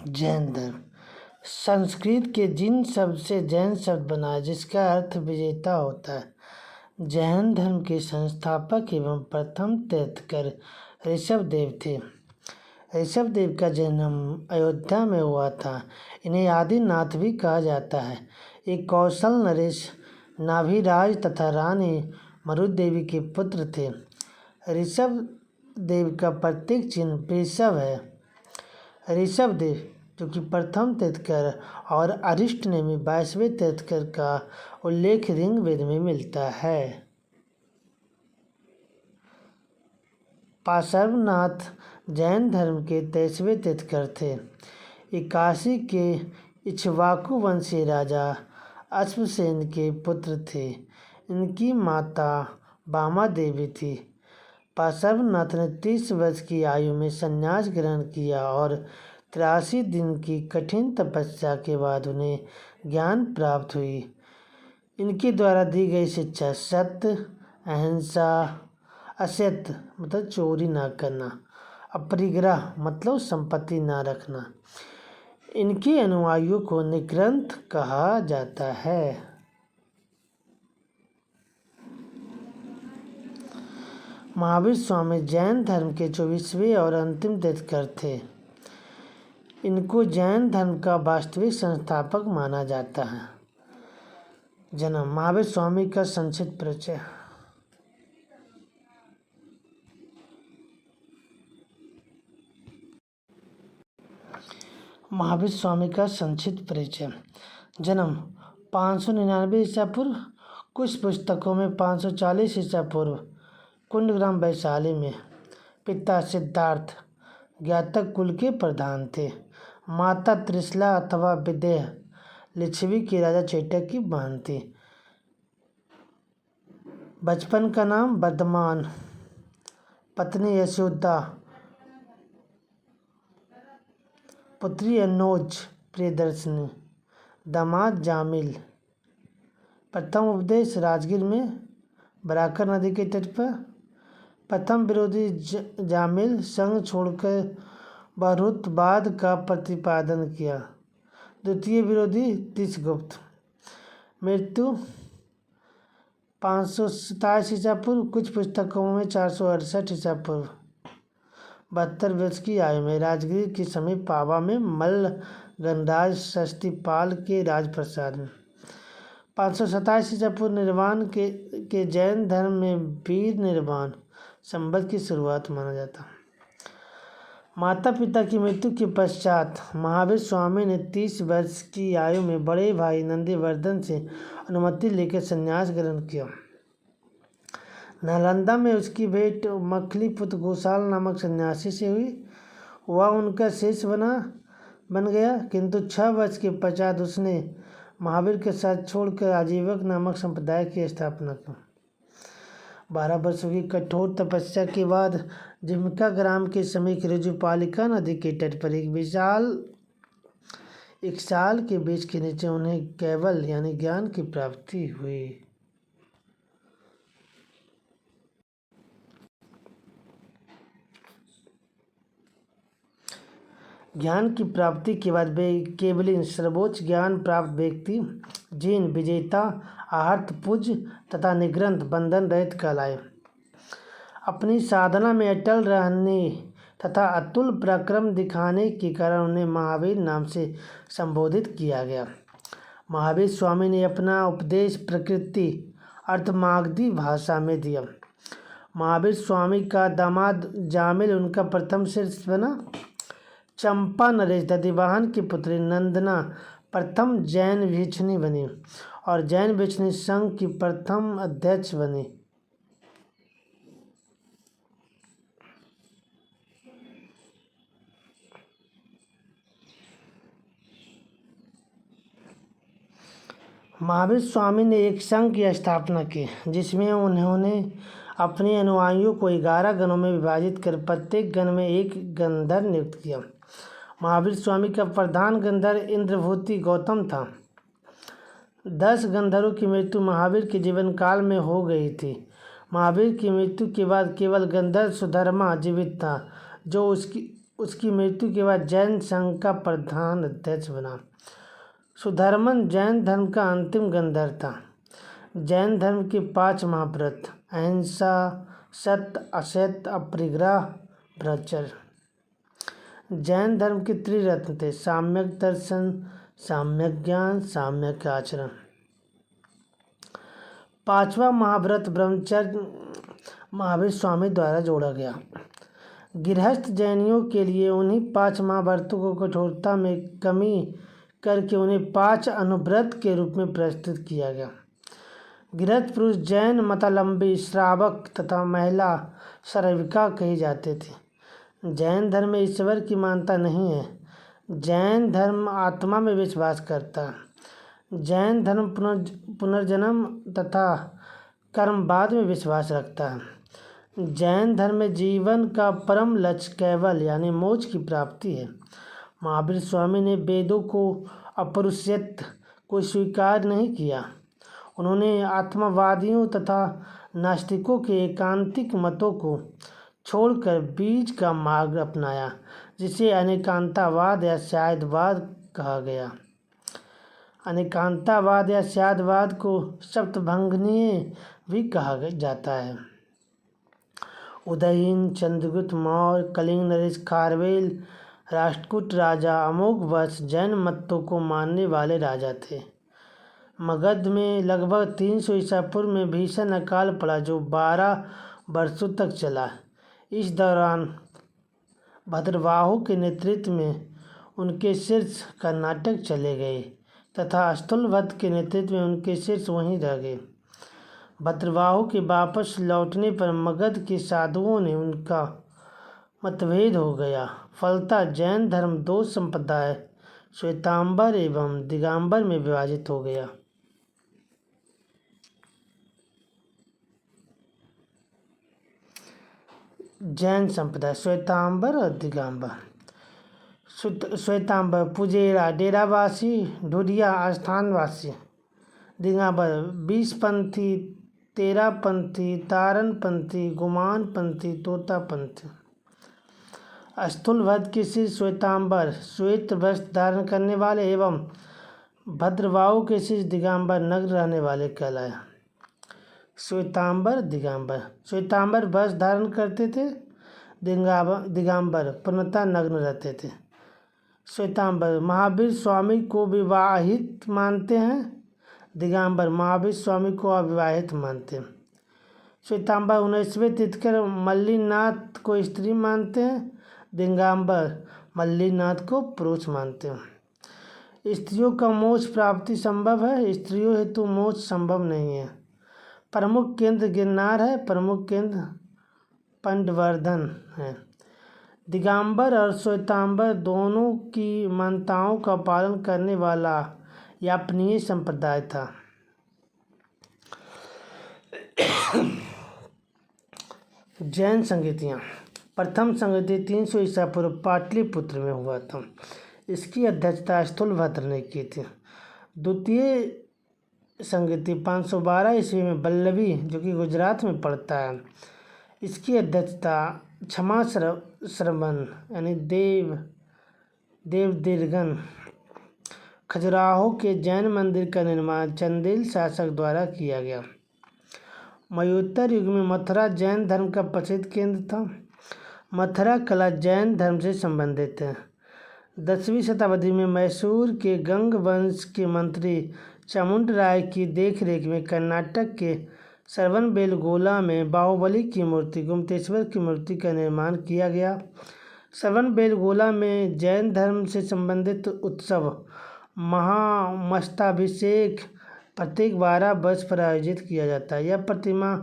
जैन धर्म संस्कृत के जिन शब्द से जैन शब्द बना है, जिसका अर्थ विजेता होता है। जैन धर्म के संस्थापक एवं प्रथम तीर्थंकर ऋषभदेव थे। ऋषभदेव का जन्म अयोध्या में हुआ था। इन्हें आदिनाथ भी कहा जाता है। एक कौशल नरेश नाभिराज तथा रानी मरुदेवी के पुत्र थे। ऋषभदेव का प्रतीक चिन्ह वृषभ है। ऋषभदेव जो कि प्रथम तीर्थंकर और अरिष्टनेमी 22वें तीर्थंकर का उल्लेख ऋग्वेद में मिलता है। पार्श्वनाथ जैन धर्म के 23वें तीर्थंकर थे। ये काशी के इक्ष्वाकु वंशीय राजा अश्वसेन के पुत्र थे। इनकी माता बामा देवी थी। पार्श्वनाथ ने 30 वर्ष की आयु में संन्यास ग्रहण किया और 83 दिन की कठिन तपस्या के बाद उन्हें ज्ञान प्राप्त हुई। इनके द्वारा दी गई शिक्षा सत्य, अहिंसा, असत्य मतलब चोरी ना करना, अपरिग्रह मतलब संपत्ति ना रखना। इनके अनुयायियों को निग्रंथ कहा जाता है। महावीर स्वामी जैन धर्म के 24वें और अंतिम तीर्थंकर थे। इनको जैन धर्म का वास्तविक संस्थापक माना जाता है। जन्म महावीर स्वामी का संक्षिप्त परिचय। महावीर स्वामी का संक्षिप्त परिचय। जन्म 599 ईसा पूर्व, कुछ पुस्तकों में 540 ईसा पूर्व, कुंडग्राम वैशाली में। पिता सिद्धार्थ ज्ञातक कुल के प्रधान थे। माता त्रिशला अथवा विदेह लिच्छवी के राजा चेटक की बहन थी। बचपन का नाम वर्धमान, पत्नी यशोदा, पुत्री अनोज प्रियदर्शनी, दामाद जामिल। प्रथम उपदेश राजगीर में बराकर नदी के तट पर। प्रथम विरोधी जामिल संघ छोड़कर बहुरुतवाद का प्रतिपादन किया। द्वितीय विरोधी तीसगुप्त। मृत्यु 527 ईसा पूर्व, कुछ पुस्तकों में 468 ईसा पूर्व। 72 वर्ष की आयु में राजगीर के समीप पावा में मल्ल गणराज षष्टिपाल के राजप्रसाद में। 527 ईसा पूर्व निर्वाण के जैन धर्म में वीर निर्वाण संवत की शुरुआत माना जाता। माता पिता की मृत्यु के पश्चात महावीर स्वामी ने 30 वर्ष की आयु में बड़े भाई नंदीवर्धन से अनुमति लेकर संन्यास ग्रहण किया। नालंदा में उसकी भेंट मखलीपुत्र गोसाल नामक सन्यासी से हुई। वह उनका शिष्य बन गया, किंतु 6 वर्ष के पश्चात उसने महावीर के साथ छोड़कर आजीवक नामक संप्रदाय की स्थापना की। 12 वर्षों की कठोर तपस्या के बाद जिमका ग्राम के समीप ऋजुपालिका नदी के तट पर एक साल के वृक्ष के नीचे उन्हें कैवल यानी ज्ञान की प्राप्ति हुई। ज्ञान की प्राप्ति के बाद वे केवलिन सर्वोच्च ज्ञान प्राप्त व्यक्ति, जिन विजेता, आहर्त पूज्य तथा निग्रंथ बंधन रहित कहलाए। अपनी साधना में अटल रहने तथा अतुल पराक्रम दिखाने के कारण उन्हें महावीर नाम से संबोधित किया गया। महावीर स्वामी ने अपना उपदेश प्रकृति अर्थमागधी भाषा में दिया। महावीर स्वामी का दामाद जामिल उनका प्रथम शिष्य बना। चंपा नरेश दधिवाहन की पुत्री नंदना प्रथम जैन भिक्षुणी बनी और जैन भिक्षुणी संघ की प्रथम अध्यक्ष बनी। महावीर स्वामी ने एक संघ की स्थापना की, जिसमें उन्होंने अपने अनुयायियों को 11 गणों में विभाजित कर प्रत्येक गण में एक गंधर नियुक्त किया। महावीर स्वामी का प्रधान गंधर इंद्रभूति गौतम था। 10 गंधर्वों की मृत्यु महावीर के जीवन काल में हो गई थी। महावीर की मृत्यु के बाद केवल गंधर्व सुधर्मा जीवित था, जो उसकी मृत्यु के बाद जैन संघ का प्रधान अध्यक्ष बना। सुधर्मन जैन धर्म का अंतिम गंधर्व था। जैन धर्म के 5 महाव्रत अहिंसा, सत्य, असत्य, अपरिग्रह, ब्रह्मचर्य। जैन धर्म के त्रिरत्न थे: साम्यक दर्शन, साम्यक ज्ञान, साम्यक आचरण। 5वां महाव्रत ब्रह्मचर्य महावीर स्वामी द्वारा जोड़ा गया। गृहस्थ जैनियों के लिए उन्हीं 5 महाव्रतों को कठोरता में कमी करके उन्हें 5 अनुव्रत के रूप में प्रस्तुत किया गया। गृहस्थ पुरुष जैन मतावलंबी, श्रावक तथा महिला श्राविका कहे जाते थे। जैन धर्म में ईश्वर की मान्यता नहीं है। जैन धर्म आत्मा में विश्वास करता है। जैन धर्म पुनर्जन्म तथा कर्मवाद में विश्वास रखता है। जैन धर्म में जीवन का परम लक्ष्य कैवल यानी मोक्ष की प्राप्ति है। महावीर स्वामी ने वेदों को अपरुष्यत्व को स्वीकार नहीं किया। उन्होंने आत्मवादियों तथा नास्तिकों के एकांतिक मतों को छोड़कर बीज का मार्ग अपनाया, जिसे अनेकांतवाद या शायदवाद कहा गया। अनेकांतवाद या शायदवाद को सप्तभंगनीय भी कहा जाता है। उदयन, चंद्रगुप्त मौर्य, कलिंग नरेश खारवेल, राष्ट्रकूट राजा अमोघवर्ष जैन मतों को मानने वाले राजा थे। मगध में लगभग 300 ईसा पूर्व में भीषण अकाल पड़ा जो 12 वर्षों तक चला। इस दौरान भद्रवाहु के नेतृत्व में उनके शीर्ष कर्नाटक चले गए तथा स्थूलभद्र के नेतृत्व में उनके शीर्ष वहीं रह गए। भद्रवाहु के वापस लौटने पर मगध के साधुओं ने उनका मतभेद हो गया। फलतः जैन धर्म 2 संप्रदाय श्वेतांबर एवं दिगंबर में विभाजित हो गया। जैन संप्रदाय श्वेतांबर और दिगंबर। श्वेतांबर पुजेरा डेरावासी, ढूढ़िया आस्थानवासी। दिगंबर 20पंथी, 13पंथी, तारनपंथी, गुमानपंथी, तोतापंथी। स्थूलभद्र के शिष्य श्वेतांबर श्वेत वस्त्र धारण करने वाले एवं भद्रवाहु के शिष्य दिगंबर नग्न रहने वाले कहलाए। श्वेतांबर दिगंबर। श्वेतांबर वस्त्र धारण करते थे, दिगंबर पूर्णतः नग्न रहते थे। श्वेतांबर महावीर स्वामी को विवाहित मानते हैं, दिगंबर महावीर स्वामी को अविवाहित मानते हैं। श्वेतांबर 19वें तीर्थंकर मल्लिनाथ को स्त्री मानते हैं, दिगंबर मल्लिनाथ को पुरुष मानते हैं। स्त्रियों का मोक्ष प्राप्ति संभव है, स्त्रियों हेतु मोक्ष संभव नहीं है। प्रमुख केंद्र गिरनार है, प्रमुख केंद्र पंडवर्धन है। दिगंबर और श्वेतांबर दोनों की मान्यताओं का पालन करने वाला यापनीय संप्रदाय था। जैन संगीतियाँ। प्रथम संगति 300 ईसा पूर्व पाटलिपुत्र में हुआ था। इसकी अध्यक्षता स्थूलभद्र ने की थी। द्वितीय संगति 512 ईस्वी में वल्लभी, जो कि गुजरात में पड़ता है, इसकी अध्यक्षता क्षमा श्रवण यानी देवदीर्घन। खजुराहो के जैन मंदिर का निर्माण चंदेल शासक द्वारा किया गया। मयोत्तर युग में मथुरा जैन धर्म का प्रसिद्ध केंद्र था। मथुरा कला जैन धर्म से संबंधित है। 10वीं शताब्दी में मैसूर के गंग वंश के मंत्री चामुंड राय की देखरेख में कर्नाटक के श्रवणबेलगोला में बाहुबली की मूर्ति, गोमतेश्वर की मूर्ति का निर्माण किया गया। श्रवणबेलगोला में जैन धर्म से संबंधित उत्सव महामस्ताभिषेक प्रत्येक 12 वर्ष पर आयोजित किया जाता है। यह प्रतिमा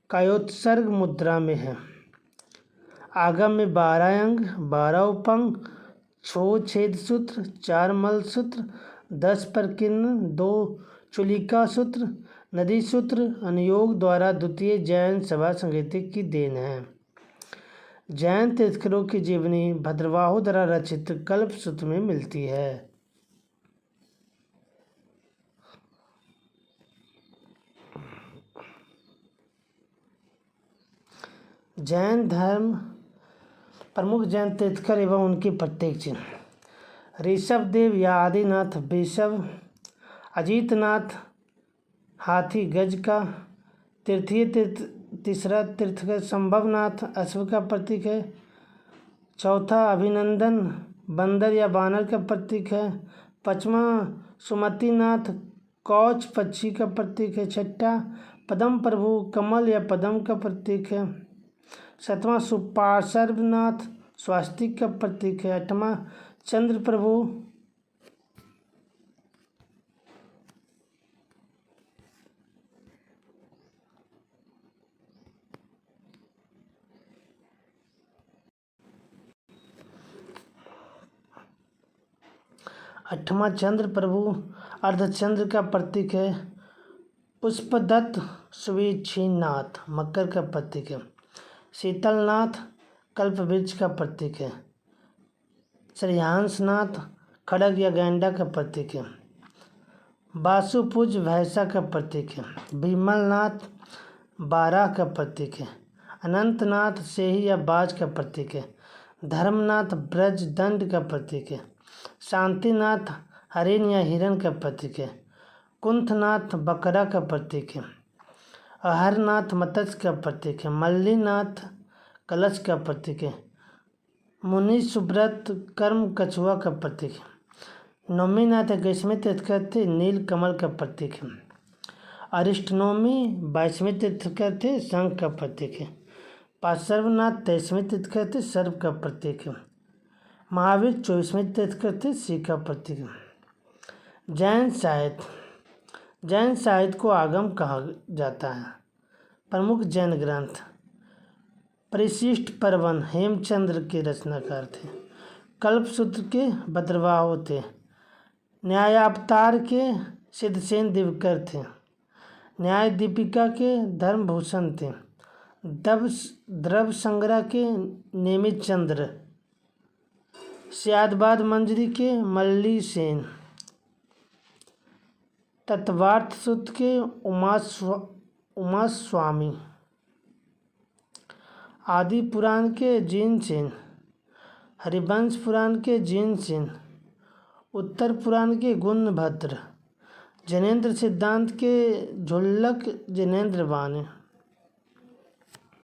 कायोत्सर्ग मुद्रा में है। आगम में 12 अंग, 12 उपंग, 6 छेद सूत्र, 4 मल सूत्र, 10 परकीर्णन, 2 चुलिका सूत्र, नदी सूत्र अनुयोग द्वारा द्वितीय जैन सभा संगीति की देन है। जैन तीर्थंकरों की जीवनी भद्रवाहु द्वारा रचित कल्पसूत्र में मिलती है। जैन धर्म प्रमुख जैन तीर्थकर एवं उनके प्रत्येक चिन्ह। ऋषभ देव या आदिनाथ वृषभ, अजीतनाथ हाथी गज का, तीर्थीय तीसरा तीर्थकर संभवनाथ अश्व का प्रतीक है। चौथा अभिनंदन बंदर या बानर का प्रतीक है। पांचवा सुमतिनाथ कौच पक्षी का प्रतीक है। छठा पद्म प्रभु कमल या पद्म का प्रतीक है। सातवां सुपार्श्वनाथ स्वास्तिक का प्रतीक है। आठवां चंद्र प्रभु अर्धचंद्र का प्रतीक है। पुष्पदत्त सुवीक्षीनाथ मकर का प्रतीक है। शीतलनाथ कल्पवृक्ष का प्रतीक है। श्रेयांसनाथ खड़ग या गैंडा का प्रतीक है। वासुपुज भैंसा का प्रतीक है। विमलनाथ बारह का प्रतीक है। अनंतनाथ सेही या बाज का प्रतीक है। धर्मनाथ ब्रज दंड का प्रतीक है। शांतिनाथ हरिण या हिरण का प्रतीक है। कुंथनाथ बकरा का प्रतीक है। अहरनाथ मत्स्य का प्रतीक है। मल्लीनाथ कलश का प्रतीक है। मुनि सुब्रत कर्म कछुआ का प्रतीक है। नौमीनाथ 21वें तीर्थकर थे, नील कमल का प्रतीक है। अरिष्टनोमी 22वें तीर्थकर थे, शंख का प्रतीक है। पार्श्वनाथ 23वें तीर्थकर थे, सर्प का प्रतीक है। महावीर 24वें तीर्थकर थे, सिंह का प्रतीक है। जैन साहित्य को आगम कहा जाता है। प्रमुख जैन ग्रंथ परिशिष्ट पर्वन हेमचंद्र के रचनाकार थे। कल्पसूत्र के भद्रबाहु थे। न्यायावतार के सिद्धसेन दिवकर थे। न्याय दीपिका के धर्मभूषण थे। द्रव्य संग्रह के नेमित चंद्र, स्यादबाद मंजरी के मल्ली सेन, तत्वार्थ सूत्र के उमा स्वामी, आदि पुराण के जीन सेन, हरिवंश पुराण के जीन सेन, उत्तर पुराण के गुणभद्र, जैनेन्द्र सिद्धांत के झुल्लक जैनेन्द्र बाने।